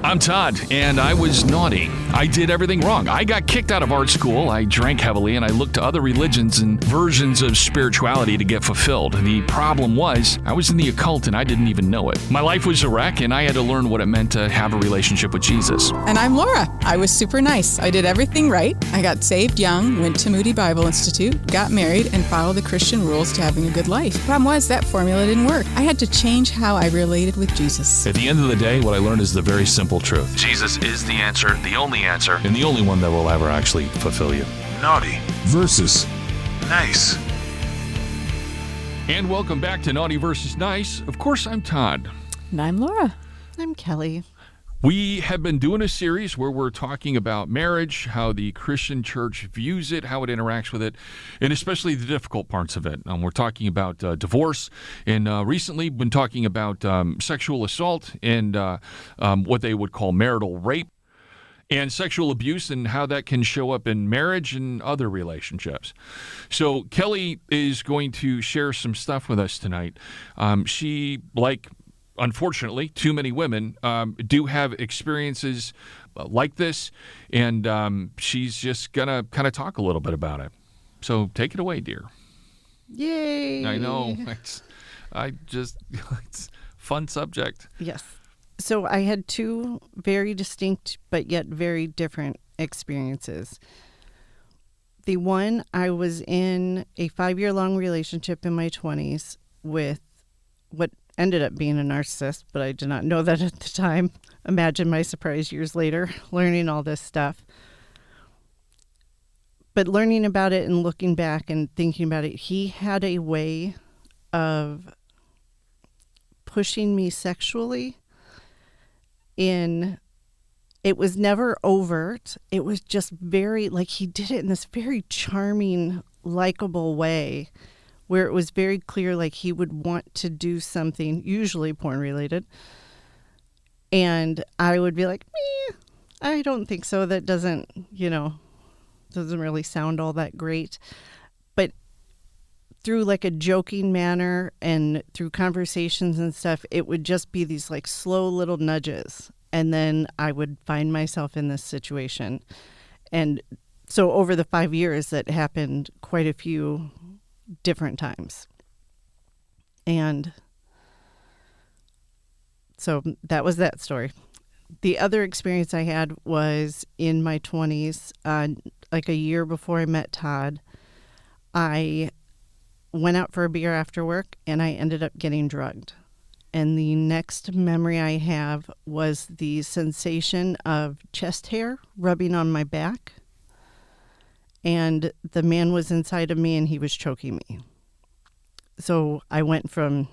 I'm Todd, and I was naughty. I did everything wrong. I got kicked out of art school, I drank heavily, and I looked to other religions and versions of spirituality to get fulfilled. The problem was, I was in the occult and I didn't even know it. My life was a wreck, and I had to learn what it meant to have a relationship with Jesus. And I'm Laura. I was super nice. I did everything right. I got saved young, went to Moody Bible Institute, got married, and followed the Christian rules to having a good life. Problem was, that formula didn't work. I had to change how I related with Jesus. At the end of the day, what I learned is the very simple truth. Jesus is the answer, and the only one that will ever actually fulfill you. Naughty versus nice. And welcome back to Naughty versus Nice. Of course, I'm Todd. And I'm Laura. I'm Kelly. We have been doing a series where we're talking about marriage, how the Christian church views it, how it interacts with it, and especially the difficult parts of it. We're talking about divorce, and recently been talking about sexual assault and what they would call marital rape, and sexual abuse and how that can show up in marriage and other relationships. So Kelly is going to share some stuff with us tonight. She, unfortunately, too many women do have experiences like this, and she's just going to kind of talk a little bit about it. So take it away, dear. Yay! I know. It's a fun subject. Yes. So I had two very distinct but yet very different experiences. The one, I was in a 5-year-long relationship in my 20s with what ended up being a narcissist, but I did not know that at the time. Imagine my surprise years later, learning all this stuff. But learning about it and looking back and thinking about it, he had a way of pushing me sexually. It was never overt. It was just very, he did it in this very charming, likable way where it was very clear, he would want to do something, usually porn related. And I would be like, I don't think so. That doesn't really sound all that great. But through a joking manner and through conversations and stuff, it would just be these slow little nudges. And then I would find myself in this situation. And so over the 5 years, that happened quite a few different times. And so that was that story. The other experience I had was in my 20s, a year before I met Todd. I went out for a beer after work, and I ended up getting drugged. And the next memory I have was the sensation of chest hair rubbing on my back. And the man was inside of me, and he was choking me. So I went from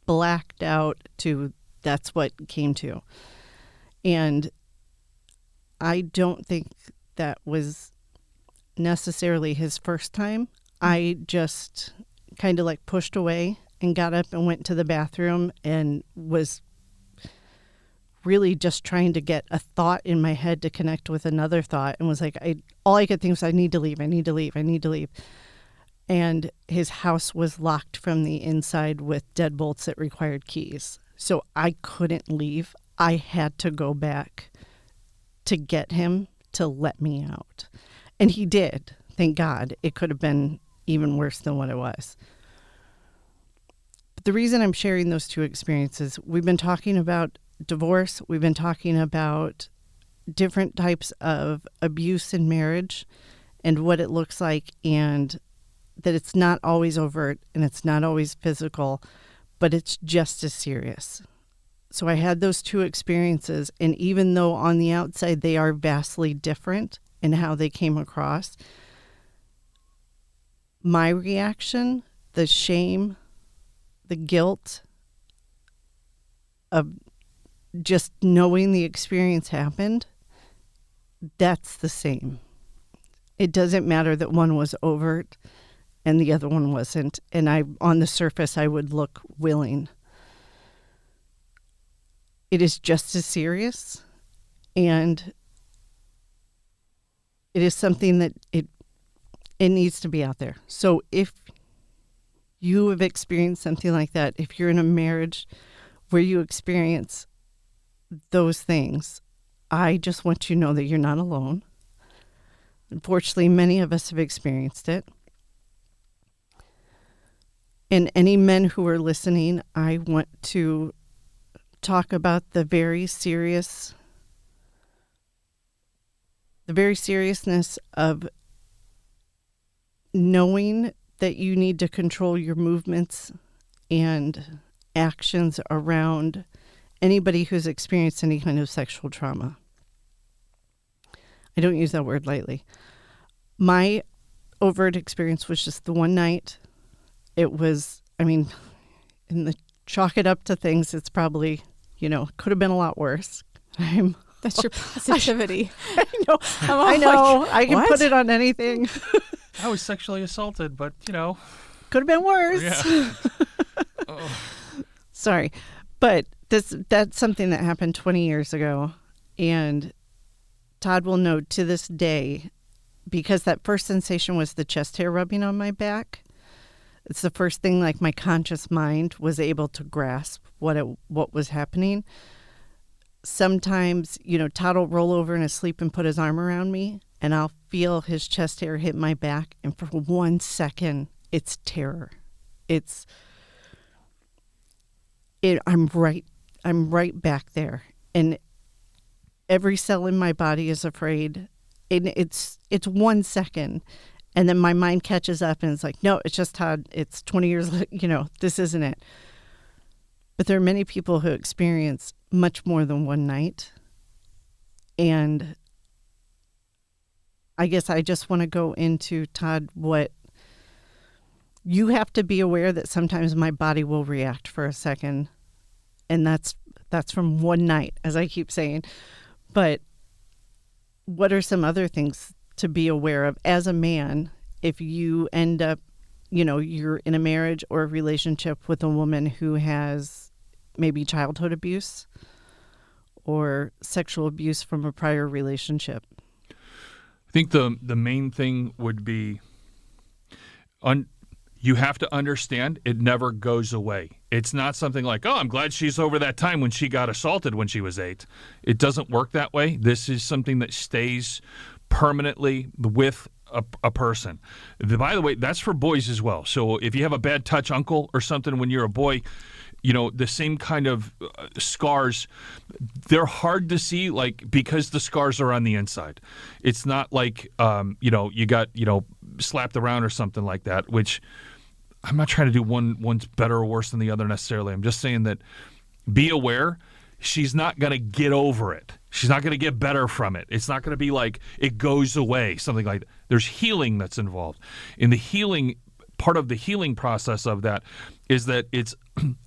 blacked out to that's what came to. And I don't think that was necessarily his first time. I just kind of pushed away and got up and went to the bathroom and was really just trying to get a thought in my head to connect with another thought, and was all I could think was, I need to leave. And his house was locked from the inside with deadbolts that required keys. So I couldn't leave. I had to go back to get him to let me out. And he did. Thank God. It could have been even worse than what it was. But the reason I'm sharing those two experiences, we've been talking about divorce. We've been talking about different types of abuse in marriage and what it looks like, and that it's not always overt and it's not always physical, but it's just as serious. So I had those two experiences, and even though on the outside they are vastly different in how they came across, my reaction, the shame, the guilt of just knowing the experience happened, that's the same. It doesn't matter that one was overt and the other one wasn't. And on the surface, I would look willing. It is just as serious, and it is something that it needs to be out there. So if you have experienced something like that, if you're in a marriage where you experience those things, I just want you to know that you're not alone. Unfortunately, many of us have experienced it. And any men who are listening, I want to talk about the very seriousness of knowing that you need to control your movements and actions around anybody who's experienced any kind of sexual trauma. I don't use that word lightly. My overt experience was just the one night. It was, in the chalk it up to things, it's probably, could have been a lot worse. That's your positivity. I know. I know. I can put it on anything. I was sexually assaulted, but, could have been worse. Yeah. Oh. Sorry. But that's something that happened 20 years ago. And Todd will know to this day, because that first sensation was the chest hair rubbing on my back. It's the first thing like my conscious mind was able to grasp what was happening. Sometimes, Todd will roll over in his sleep and put his arm around me, and I'll feel his chest hair hit my back. And for 1 second, it's terror. I'm right back there. And every cell in my body is afraid. And it's 1 second. And then my mind catches up and it's like, no, it's just Todd. It's 20 years, this isn't it. But there are many people who experience much more than one night. And I guess I just want to go into, Todd, what you have to be aware that sometimes my body will react for a second. And that's from one night, as I keep saying. But what are some other things to be aware of as a man if you end up, you're in a marriage or a relationship with a woman who has maybe childhood abuse or sexual abuse from a prior relationship? I think the main thing would be you have to understand it never goes away. It's not something like, oh, I'm glad she's over that time when she got assaulted when she was 8. It doesn't work that way. This is something that stays permanently with a person. By the way, that's for boys as well. So if you have a bad touch uncle or something when you're a boy, the same kind of scars, they're hard to see, because the scars are on the inside. It's not like, you got, slapped around or something like that, which I'm not trying to do one's better or worse than the other necessarily. I'm just saying that be aware. She's not going to get over it. She's not going to get better from it. It's not going to be like it goes away, something like that. There's healing that's involved. In the healing, part of the healing process of that is that it's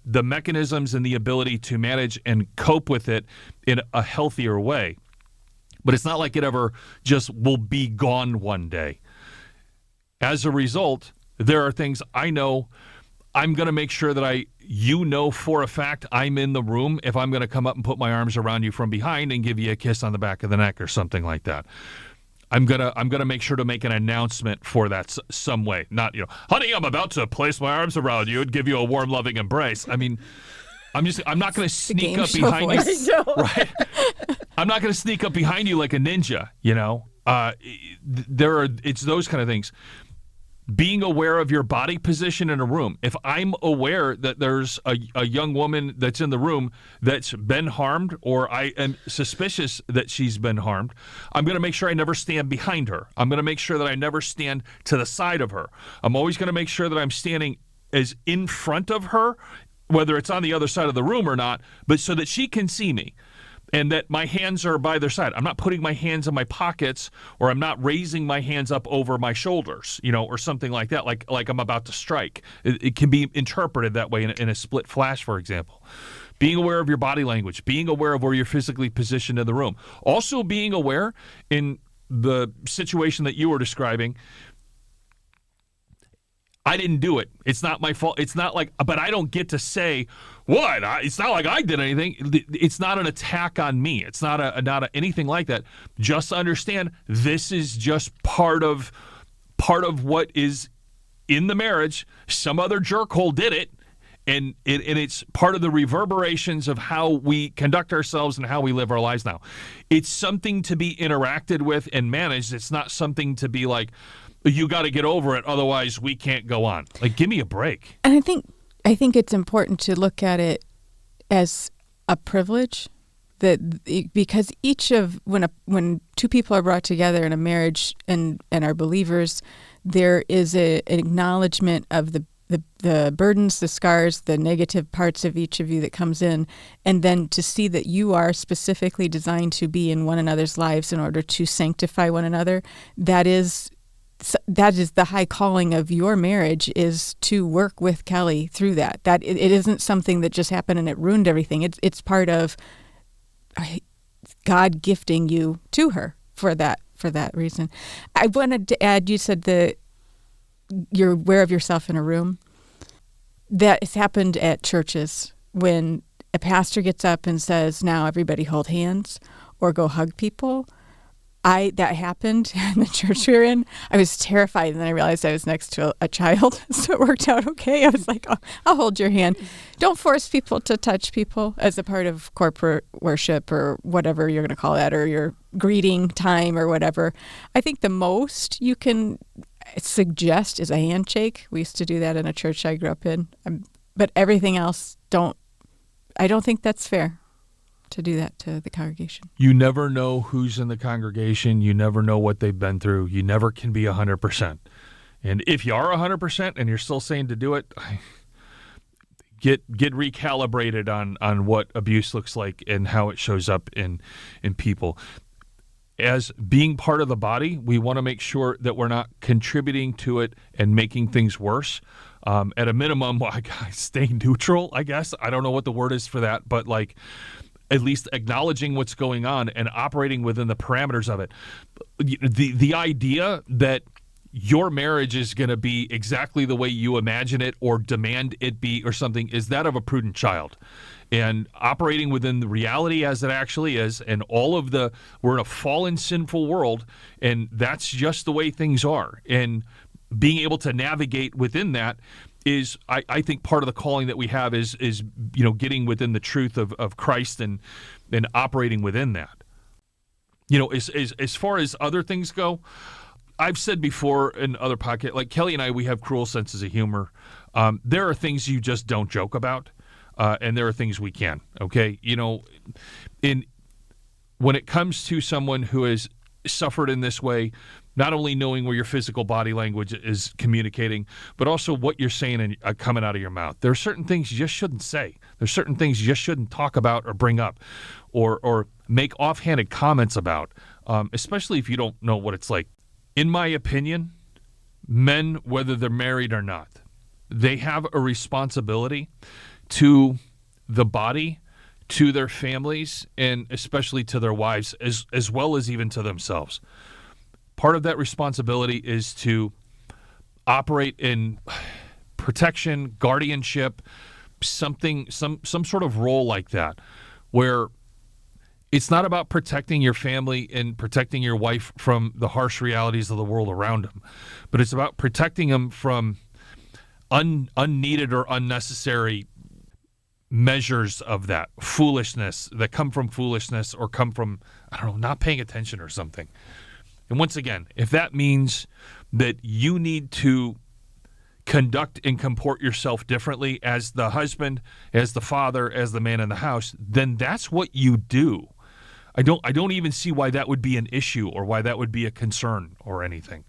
the mechanisms and the ability to manage and cope with it in a healthier way. But it's not like it ever just will be gone one day. As a result, there are things I know I'm going to make sure that for a fact I'm in the room if I'm going to come up and put my arms around you from behind and give you a kiss on the back of the neck or something like that. I'm gonna make sure to make an announcement for that some way. Not, honey, I'm about to place my arms around you and give you a warm, loving embrace. I'm not gonna sneak up behind you. Right? I'm not gonna sneak up behind you like a ninja. It's those kind of things. Being aware of your body position in a room. If I'm aware that there's a young woman that's in the room that's been harmed, or I am suspicious that she's been harmed, I'm going to make sure I never stand behind her. I'm going to make sure that I never stand to the side of her. I'm always going to make sure that I'm standing as in front of her, whether it's on the other side of the room or not, but so that she can see me. And that my hands are by their side. I'm not putting my hands in my pockets, or I'm not raising my hands up over my shoulders, or something like that, like I'm about to strike. It can be interpreted that way in a split flash, for example. Being aware of your body language, being aware of where you're physically positioned in the room. Also being aware in the situation that you were describing, I didn't do it. It's not my fault. It's not like, but I don't get to say, what? It's not like I did anything. It's not an attack on me. It's not anything like that. Just understand this is just part of what is in the marriage. Some other jerkhole did it, And it's part of the reverberations of how we conduct ourselves and how we live our lives now. It's something to be interacted with and managed. It's not something to be like, you got to get over it, otherwise we can't go on. Like, give me a break. And I think it's important to look at it as a privilege, because when two people are brought together in a marriage and are believers, there is an acknowledgement of the burdens, the scars, the negative parts of each of you that comes in, and then to see that you are specifically designed to be in one another's lives in order to sanctify one another. That is the high calling of your marriage, is to work with Kelly through that. That it isn't something that just happened and it ruined everything. It's part of God gifting you to her for that reason. I wanted to add, you said that you're aware of yourself in a room. That has happened at churches when a pastor gets up and says, now everybody hold hands or go hug people. That happened in the church we were in. I was terrified, and then I realized I was next to a child, so it worked out okay. I was like, oh, I'll hold your hand. Don't force people to touch people as a part of corporate worship or whatever you're going to call that, or your greeting time or whatever. I think the most you can suggest is a handshake. We used to do that in a church I grew up in. But everything else, I don't think that's fair to do that to the congregation. You never know who's in the congregation. You never know what they've been through. You never can be 100%. And if you are 100% and you're still saying to do it, get recalibrated on what abuse looks like and how it shows up in people. As being part of the body, we want to make sure that we're not contributing to it and making things worse. At a minimum, stay neutral, I guess. I don't know what the word is for that, but like, at least acknowledging what's going on and operating within the parameters of it. The idea that your marriage is going to be exactly the way you imagine it or demand it be or something is that of a prudent child. And operating within the reality as it actually is, and we're in a fallen, sinful world, and that's just the way things are. And being able to navigate within that is, I think, part of the calling that we have is getting within the truth of Christ and operating within that. As far as other things go, I've said before in other podcasts, like Kelly and I, we have cruel senses of humor. There are things you just don't joke about, and there are things we can. Okay, when it comes to someone who has suffered in this way, not only knowing where your physical body language is communicating, but also what you're saying and coming out of your mouth. There are certain things you just shouldn't say. There's certain things you just shouldn't talk about or bring up or make offhanded comments about, especially if you don't know what it's like. In my opinion, men, whether they're married or not, they have a responsibility to the body, to their families, and especially to their wives, as well as even to themselves. Part of that responsibility is to operate in protection, guardianship, some sort of role like that, where it's not about protecting your family and protecting your wife from the harsh realities of the world around them, but it's about protecting them from unneeded or unnecessary measures of that foolishness that come from foolishness or come from, not paying attention or something. And once again, if that means that you need to conduct and comport yourself differently as the husband, as the father, as the man in the house, then that's what you do. I don't even see why that would be an issue or why that would be a concern or anything.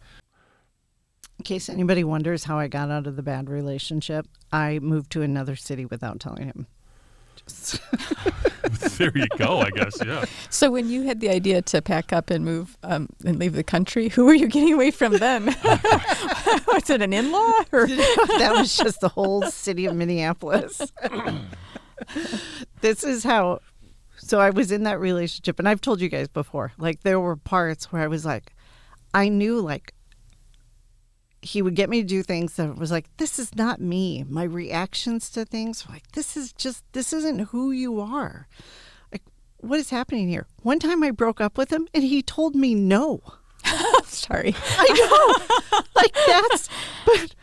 In case anybody wonders how I got out of the bad relationship, I moved to another city without telling him. There you go, I guess, yeah. So when you had the idea to pack up and move and leave the country, who were you getting away from then? Was it an in-law? Or? That was just the whole city of Minneapolis. This is how... So I was in that relationship, and I've told you guys before, like, there were parts where I was like, I knew, like, he would get me to do things that was like, this is not me. My reactions to things were like, this isn't who you are. Like, what is happening here? One time I broke up with him and he told me no. Sorry. I know. Like, but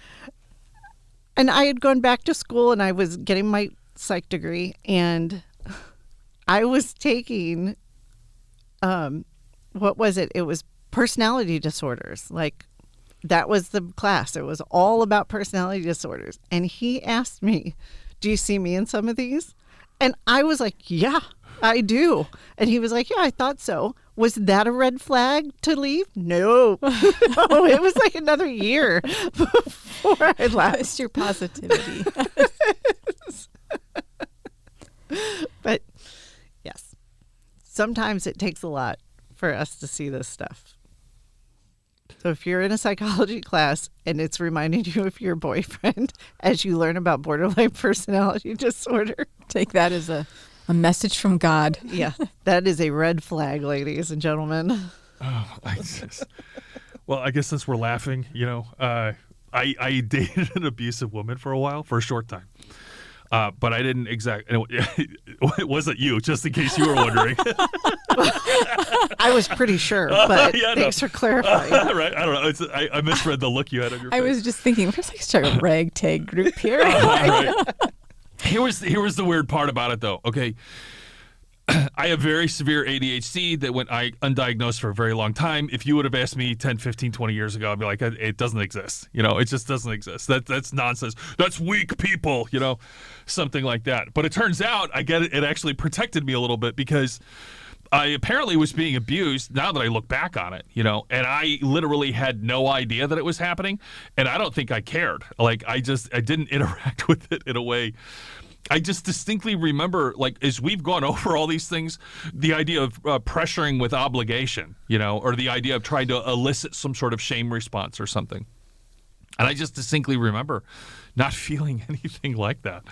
And I had gone back to school and I was getting my psych degree, and I was taking, what was it? It was personality disorders. Like, that was the class. It was all about personality disorders. And he asked me, do you see me in some of these? And I was like, yeah, I do. And he was like, yeah, I thought so. Was that a red flag to leave? No. No, it was like another year before I left. It's your positivity. But yes, sometimes it takes a lot for us to see this stuff. So if you're in a psychology class and it's reminding you of your boyfriend as you learn about borderline personality disorder, take that as a message from God. Yeah, that is a red flag, ladies and gentlemen. Oh, well, I guess since we're laughing, I dated an abusive woman for a while, for a short time. But I didn't it wasn't you, just in case you were wondering. I was pretty sure, but thanks for clarifying. Right, I don't know. I misread the look you had on your face. I was just thinking, we're like a ragtag group here. Right. Here was the weird part about it, though. Okay, I have very severe ADHD that went undiagnosed for a very long time. If you would have asked me 10, 15, 20 years ago, I'd be like, it doesn't exist. It just doesn't exist. That's nonsense. That's weak people, something like that. But it turns out, I get it actually protected me a little bit, because I apparently was being abused, now that I look back on it, and I literally had no idea that it was happening, and I don't think I cared. Like, I didn't interact with it in a way. I just distinctly remember, like, as we've gone over all these things, the idea of pressuring with obligation, or the idea of trying to elicit some sort of shame response or something. And I just distinctly remember not feeling anything like that.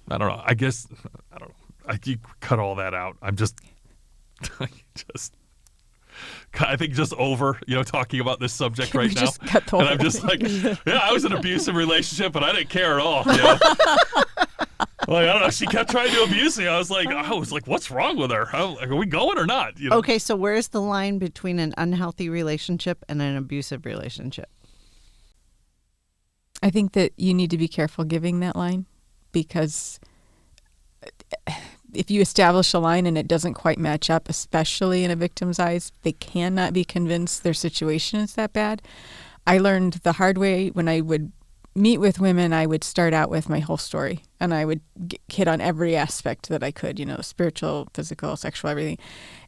I don't know. I don't know. You cut all that out. I think just over, talking about this subject right now. And I'm just like, yeah, I was in an abusive relationship, and I didn't care at all. Like, I don't know. She kept trying to abuse me. I was like, what's wrong with her? Are we going or not? Okay, so where's the line between an unhealthy relationship and an abusive relationship? I think that you need to be careful giving that line, because if you establish a line and it doesn't quite match up, especially in a victim's eyes, they cannot be convinced their situation is that bad. I learned the hard way when I would meet with women. I would start out with my whole story, and I would hit on every aspect that I could, spiritual, physical, sexual, everything.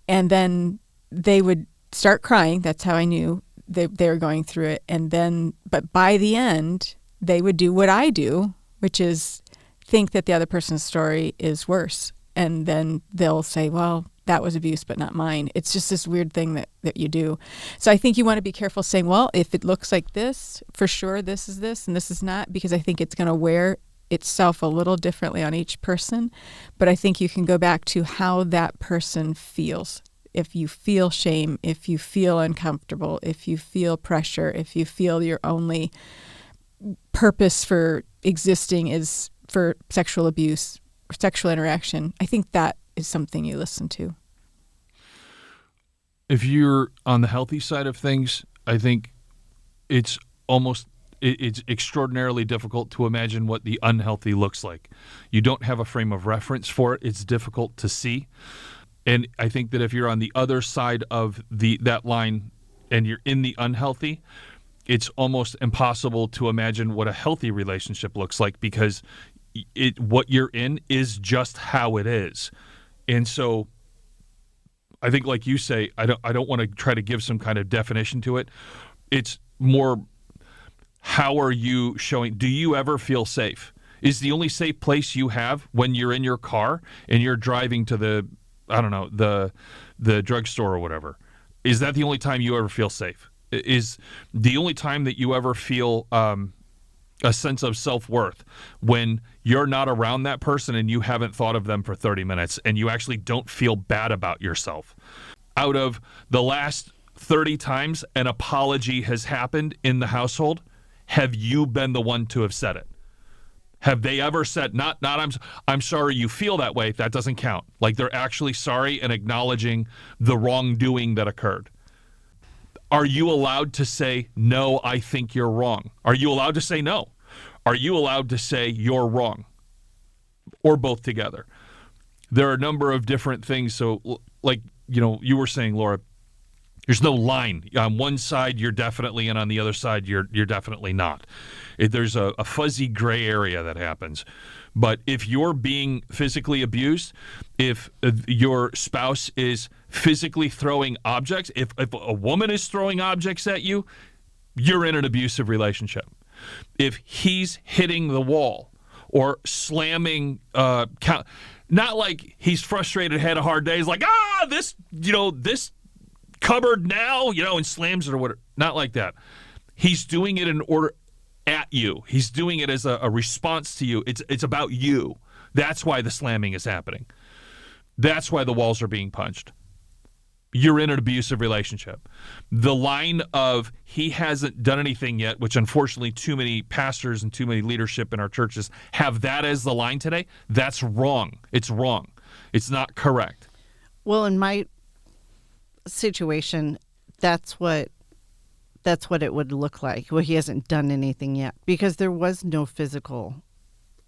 And then they would start crying. That's how I knew they were going through it. And then, but by the end, they would do what I do, which is think that the other person's story is worse. And then they'll say, well, that was abuse, but not mine. It's just this weird thing that you do. So I think you want to be careful saying, well, if it looks like this, for sure this is this and this is not, because I think it's going to wear itself a little differently on each person. But I think you can go back to how that person feels. If you feel shame, if you feel uncomfortable, if you feel pressure, if you feel your only purpose for existing is for sexual abuse, sexual interaction, I think that is something you listen to. If you're on the healthy side of things, I think it's extraordinarily difficult to imagine what the unhealthy looks like. You don't have a frame of reference for it. It's difficult to see. And I think that if you're on the other side of that line and you're in the unhealthy, it's almost impossible to imagine what a healthy relationship looks like, because what you're in is just how it is. And so I think, like you say, I don't want to try to give some kind of definition to it. It's more, how are you showing? Do you ever feel safe? Is the only safe place you have when you're in your car and you're driving to the drugstore or whatever? Is that the only time you ever feel safe? Is the only time that you ever feel a sense of self-worth when you're not around that person and you haven't thought of them for 30 minutes and you actually don't feel bad about yourself? Out of the last 30 times an apology has happened in the household, have you been the one to have said it? Have they ever said, not I'm sorry you feel that way, that doesn't count. Like, they're actually sorry and acknowledging the wrongdoing that occurred. Are you allowed to say, no, I think you're wrong? Are you allowed to say no? are you allowed to say you're wrong? Or both together? There are a number of different things. So, like, you were saying, Laura, there's no line. On one side, you're definitely, and on the other side, you're definitely not. There's a fuzzy gray area that happens. But if you're being physically abused, if your spouse is physically throwing objects, if a woman is throwing objects at you, you're in an abusive relationship. If he's hitting the wall or slamming, not like he's frustrated, had a hard day, he's like, this cupboard now, and slams it or whatever. Not like that. He's doing it in order at you. He's doing it as a response to you. It's about you. That's why the slamming is happening. That's why the walls are being punched. You're in an abusive relationship. The line of he hasn't done anything yet, which unfortunately too many pastors and too many leadership in our churches have that as the line today, that's wrong. It's wrong. It's not correct. Well, in my situation, that's what it would look like. Well, he hasn't done anything yet because there was no physical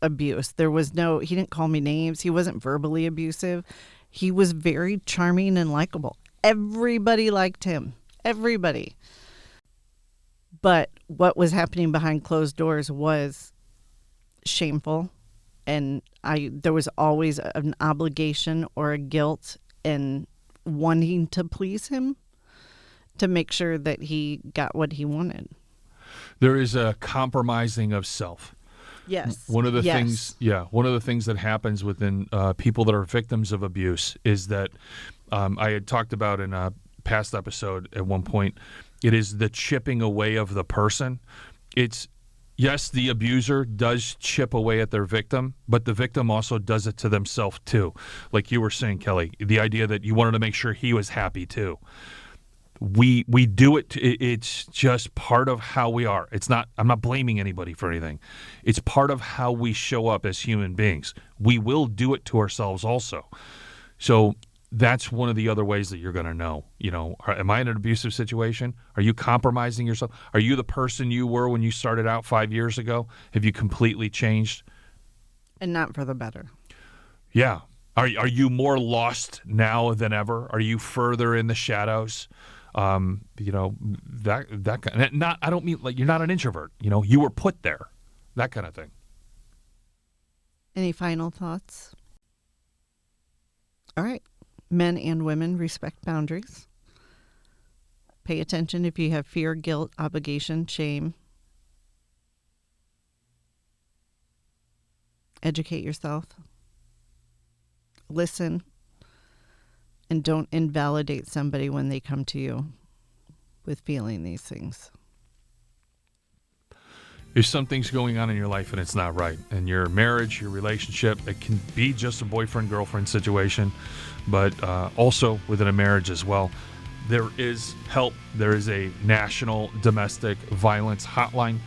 abuse. He didn't call me names. He wasn't verbally abusive. He was very charming and likable. Everybody liked him. Everybody. But what was happening behind closed doors was shameful. And there was always an obligation or a guilt in wanting to please him to make sure that he got what he wanted. There is a compromising of self. Yes. One of the things that happens within people that are victims of abuse is that I had talked about in a past episode at one point, it is the chipping away of the person. It's, yes, the abuser does chip away at their victim, but the victim also does it to themselves too. Like you were saying, Kelly, the idea that you wanted to make sure he was happy too. We do it. It's just part of how we are. I'm not blaming anybody for anything. It's part of how we show up as human beings. We will do it to ourselves also. So that's one of the other ways that you're going to know. Am I in an abusive situation? Are you compromising yourself? Are you the person you were when you started out 5 years ago? Have you completely changed? And not for the better. Yeah. Are you more lost now than ever? Are you further in the shadows? That kind of, I don't mean like you're not an introvert. You were put there. That kind of thing. Any final thoughts? All right. Men and women, respect boundaries. Pay attention if you have fear, guilt, obligation, shame. Educate yourself. Listen. And don't invalidate somebody when they come to you with feeling these things. If something's going on in your life and it's not right, and your marriage, your relationship, it can be just a boyfriend-girlfriend situation, but also within a marriage as well, there is help. There is a national domestic violence hotline.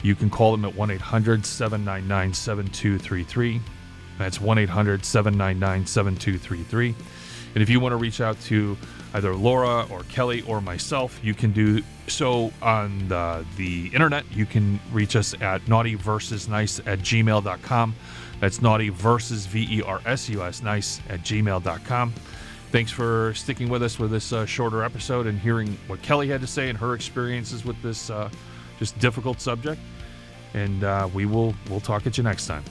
You can call them at 1-800-799-7233. That's 1-800-799-7233. And if you want to reach out to either Laura or Kelly or myself, you can do so on the internet. You can reach us at naughtyversusnice@gmail.com. That's naughtyversus nice@gmail.com. Thanks for sticking with us with this shorter episode and hearing what Kelly had to say and her experiences with this just difficult subject. And we'll talk at you next time.